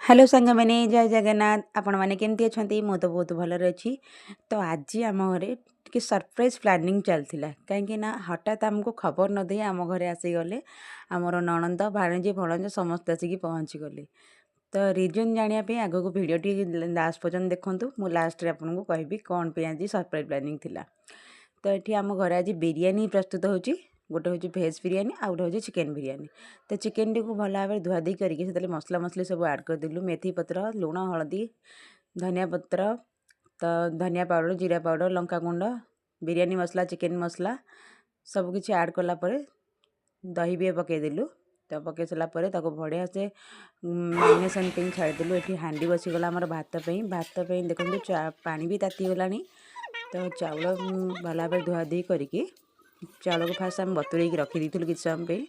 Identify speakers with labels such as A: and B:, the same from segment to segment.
A: Hello सांग मैंने जय जगन्नाथ आपण मैंने केमती अच्छा मु तो बहुत भलरे अच्छी। तो आज आम घरे टे सरप्राइज प्लानिंग चलता कहीं हठात आमको खबर न दे आम घरे आसीगले आमर नणंद भाणजी भणज समस्त आसिक पहुँची गले। तो रिजन जानापी आग को भिडटी लास्ट पर्यटन देखूँ मु लास्ट आपको कहबी कौन पे आज सरप्राइज प्लानिंग थिला। तो ये आम घर आज बिरियानी प्रस्तुत होची। गोटे हूँ भेज बिरियानी आउ गोटे हूँ चिकेन बिरियानी। तो चिकेन टी को भल भाव धुआधी करके मसला मसली सब ऐड करदेलु मेथी पत्र लुण हलदी धनिया पत्र तो धनिया पाउडर जीरा पाउडर लंका गुंड बिरियानी मसला चिकेन मसला सबकि ऐड कलापर दही भी पकईदेलु। तो पकई सारापर बढ़िया से मैरिनेशन पे छाड़देलु। ये हांडी बसीगला आमर भात देखो पा भी तातीगला। तो चाउल भल भाव धुआधी करके चाउल को फास्ट आम बतुरे रखी कि समय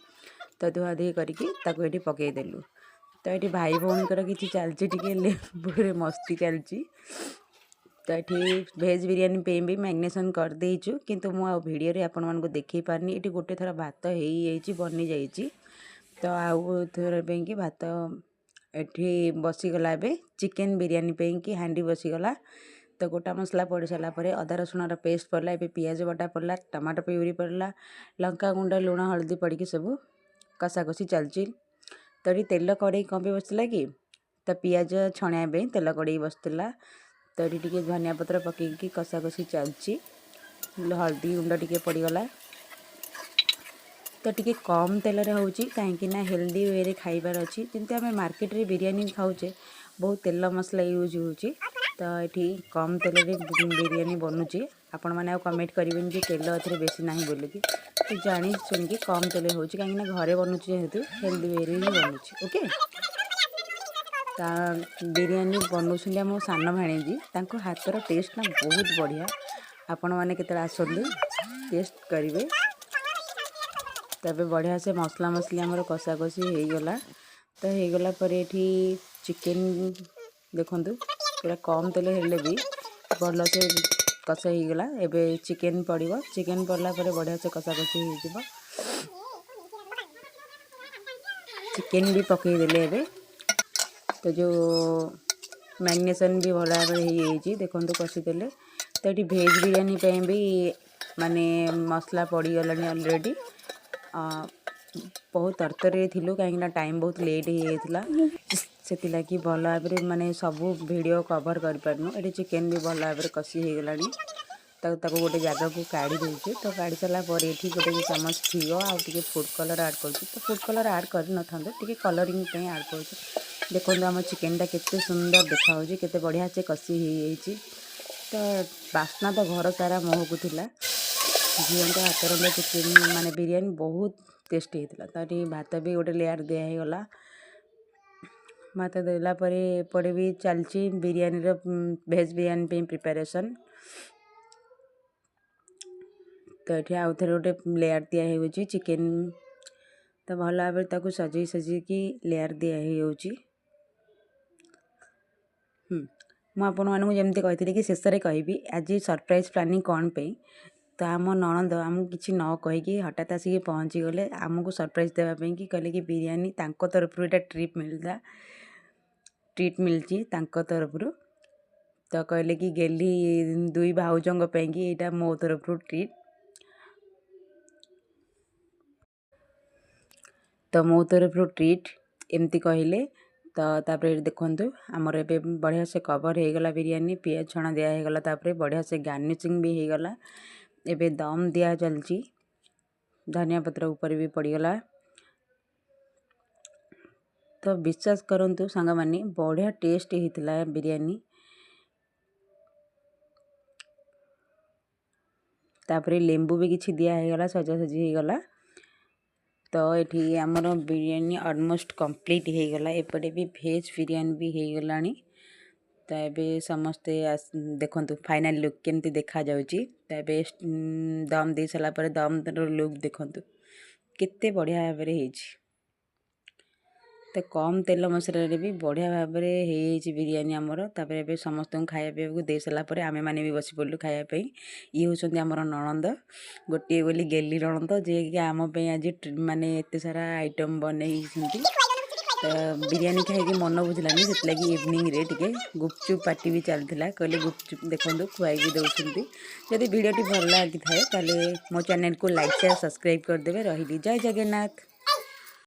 A: तो धुआधी करके पकईदेलु। तो ये भाई भौणीकर कि चलती मस्ती चलती। तो ये भेज बिरियानी पे भी मैरिनेशन कर देचु किंतु मु वीडियो रे आपण मानको देखई पारनी। ये गोटे थर भात हो बनी जाइए। तो आउ थर पे भात ये बसीगला। ए चिकेन बिरियानी पे कि हांडी बसीगला। तो गोटा मसला पड़ सारापर अदा रसुण पेस्ट पड़ला। ए पियाज बटा पड़ला टमाटो प्यूरी पड़ला लंका गुंड लुण हल्दी पड़ के सब कषा कषी चलची। तो ये तेल कड़े कौन पे बसला कि तो पियाज छणिया तेल कड़े बसला। तो ये धनिया पत्र पकईकी कषा कषी चलची हल्दी गुंड टी पड़गला। तो टी कम तेल होची कहीं हेल्दी वे खाइबार अच्छी। जमी आम मार्केट रे बिरियानी खाऊे बहुत तेल मसला यूज होची। तो ये कम तेल रे बिरियानी बनूची। आपण मैंने कमेंट करेंगे कि तेल ए बेसी ना बोलिकी। तो जानी शुणिकी कम तेल होची कहीं घरे बनूची जेहेतु हेल्दी वे ही बनूची। ओके बिरियानी बनाऊँ मो सान भाणीजी हाथर टेस्ट ना बहुत बढ़िया। आपण मैंने केते आसतु टेस्ट करेंगे। तबे बढ़िया से मसला मसली आमर कषा कषी हो गला। तो हो गला पर ये चिकेन देखु पूरा कम तेल हेले भी भल से कषा हो गला। एबे चिकेन पड़ो चिकेन पड़ला पर बढ़िया से कषा कषी हो चिकेन भी पकईदेले। एबे तो जो मैरिनेशन भी भल भाव हो देखो कषीदेले। तो ये भेज बिरियानी पे भी माने मसला पड़गला ऑलरेडी। बहुत तरतरे थिलु कहीं टाइम बहुत लेट हो से भल भाव माने सबू वीडियो कवर कर पारनु। ये चिकेन भी भल भाव कषी हो गला। तो गोटे जगह को काढ़ी दूचे। तो काढ़ी सारापर ये गोटे चामच घी आउ फूड कलर ऐड कर। तो फूड कलर ऐड कर न था टे कलरिंग ऐड कर। देखो आम चिकेनटा केते सुंदर देखा केते बढ़िया से कषी हो। तो बास्ना तो घर सारा महकुला। झील हाथ रंधा चिकेन माने बिरियानी बहुत टेस्टी होता। तो ये भात भी गोटे लेयर दिगला। भात देलापर एपटे भी चलची बिरियानी भेज बिरियानी पे प्रिपरेशन। तो ये आउ थे गोटे लेयर दिखाई चिकेन। तो भल भाव सजई सजैकी लेयर दिखाई। मुझे कही कि शेष में कहि आज सरप्राइज प्लानिंग कौन पे। तो आम नणंद आमको किसी न कहीकि हठात आसिक पहुँची गले आमको सरप्राइज देवाई कि कहले कि बिरियानी तांको तरफ यहाँ ट्रीट मिलची तांको तरफ। तो कहले कि गेली दुई भाउजों कि यहाँ मो तरफ ट्रीट। तो मो तरफ ट्रीट एमती कहले। तो तापर देखु आमर ए बढ़िया से कवर हो गला बिरियानी पियाज छणा दिगला। तापर बढ़िया से गार्निशिंग भी हो गला। एबे दम दिया चलची धनिया पत्र ऊपर भी पड़गला। तो विश्वास करंतु सांग मानी बढ़िया टेस्ट होता बिरियानी। तापर लेंबू भी किसी दिगला सजा सजी हो गला। तो ये आमर बिरियानी ऑलमोस्ट कंप्लीट हो गला। एपटे भी भेज बिरियानी भी हो गला। तो ये समस्ते देखु फाइनल लुक केमती देखा जाउची। तो ये दम दे सारापर दम लुक देखु केते बढ़िया भाव में। तो कम तेल मसला भी बढ़िया भाव में बिरियानी आमर। तापर ए समस्त खाया पीवा दे सारापर आमे मैंने भी बसी पड़ू खायापी। ये हूँ आमर नणंद गोटे बोली गेली नणंद जे कि आम आज माने एत सारा आइटम बनई। बिरयानी खाई मन बुझलानी से इवनिंग रे टिके गुपचुप पार्टी भी चलता कहले गुपचुप देखो खुआई भी दौरान जदि वीडियो भल लगी थाए ताले मो चैनल को लाइक शेयर सब्सक्राइब करदे। रही जय जगन्नाथ।